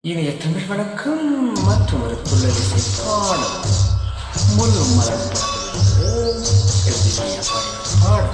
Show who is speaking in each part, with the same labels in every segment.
Speaker 1: இனிய தமிழ் வணக்கம் மற்றும் ஒரு துள்ளலிசை பாடல் முழு மலர் பாடல்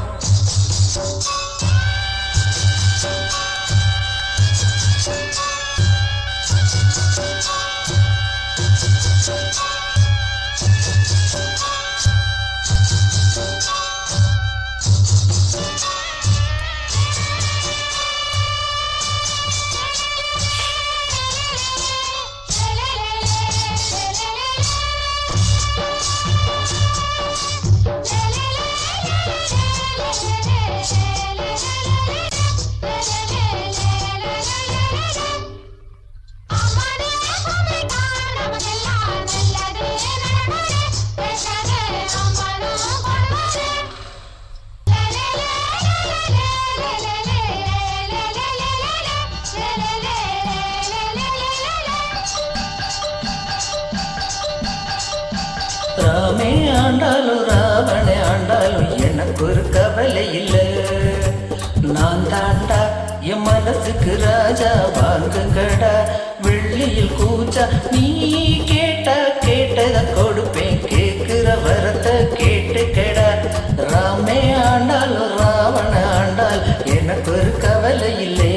Speaker 1: ராமே ஆண்டாலும் ராவணே ஆண்டாலும் எனக்கு ஒரு கவலை இல்லை. நான் தாண்டா என் மனசுக்கு ராஜா வாங்குங்கடா. வெள்ளியில் கூச்சா நீ கேட்டா கேட்டத கொடுப்பேன், கேட்கிற வரத்தை கேட்டுக்கடா. ராமே ஆண்டாலும் ராவண ஆண்டால் எனக்கு ஒரு கவலை இல்லை.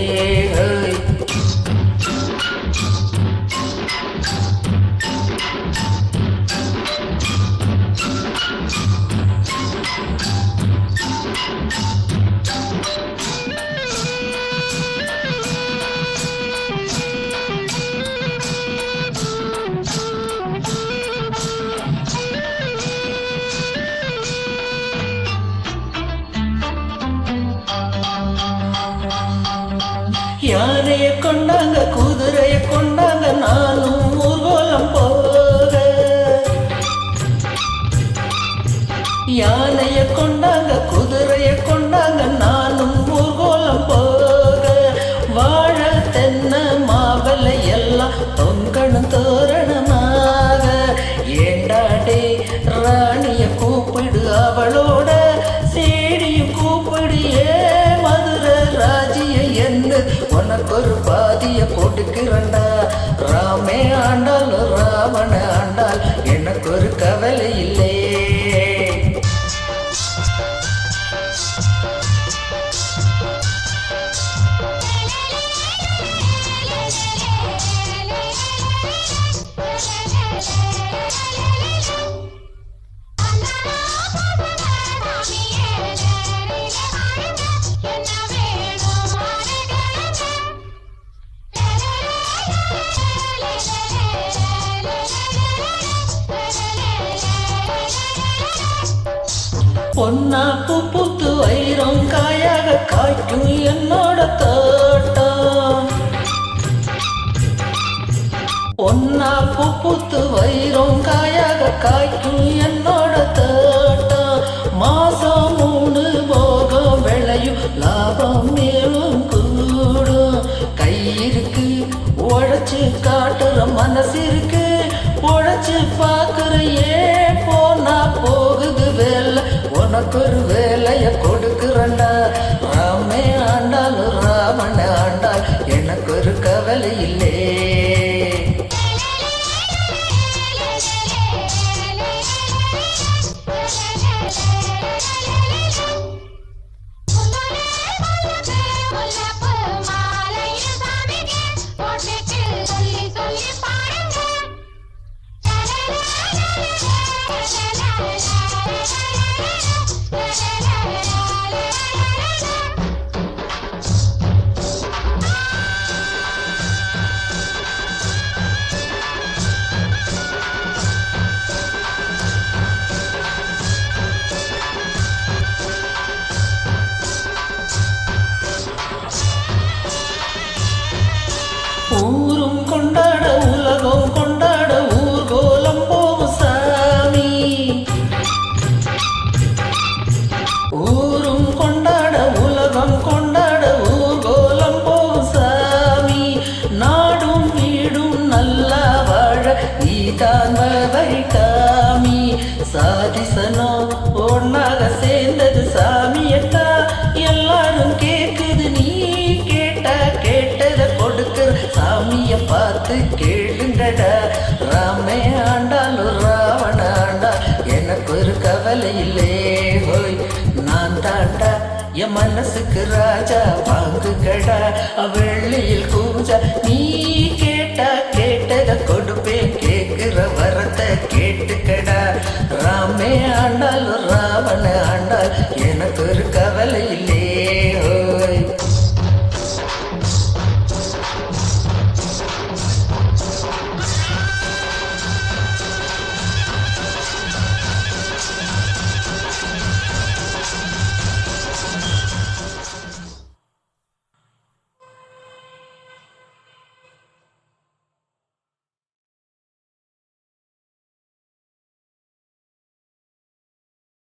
Speaker 1: யானைய கொண்டாங்க குதிரைய கொண்டாங்க நானும் ஊர்வலம் போக. யானைய கொண்டாங்க குதிரைய கொண்டாங்க நானும் ஊர்வலம் போக. வாழ தென்ன மாவலை எல்லாம் தொங்கணும் தோரணமாக. ஏண்டாடே ராணிய கூப்பிடு அவளோட சேடியும் கூப்பிடு. மதுரை ராஜிய என்று உனக்கு ஒரு பாதிய கொடுக்கிறண்டா. ராமே ஆண்டால் ராவண ஆண்டால் எனக்கு ஒரு கவலை இல்லை. பொன்னா பூ பூத்து வைரம் காயாக காய்க்கும் என்னோட தோட்டம். பொன்னா பூ பூத்து வைரம் காயாக காய்க்கும் என்னோட தோட்டம். மாசம் 3 போகம் விளையும் லாபம் மேலும் கூடும். கை இருக்கு உழைச்சு காட்டுற மனசு இருக்கு, உழைச்சு பார்க்குற ஏன் போனா போகுது வேலை. உனக்கு ஒரு வேலைய கொடுக்கிறண்டா. ராமே ஆண்டாலும் ராவண ஆண்டால் எனக்கு ஒரு கவலை இல்லை. ஊரும் கொண்டாட உலகம் கொண்டாட ஊர்கோலம் போகும் சாமி. ஊரும் கொண்டாட உலகம் கொண்டாட ஊர்கோலம் போகும் சாமி. நாடும் வீடும் நல்லா வாழ நீதான் வழி காமி. சாதிசனம் ஒன்னாக சேர்ந்தது சாமியட்டா. எல்லாரும் கேக்குது நீ கேட்டா கேட்டத கொடுக்கிற சாமிய பார்த்து பார்த்து கேளுங்கடா. ராமே ஆண்டாலும் ராவண ஆண்டா எனக்கு ஒரு கவலை இல்லே. ஹோய் நான் தாண்டா என் மனசுக்கு ராஜா, வாங்குகடா வெள்ளியில் கூஜா. நீ கேட்டா கேட்டத கொடுப்பேன், கேட்கிற வரத்தை கேட்டுக்கடா. ராமே ஆண்டா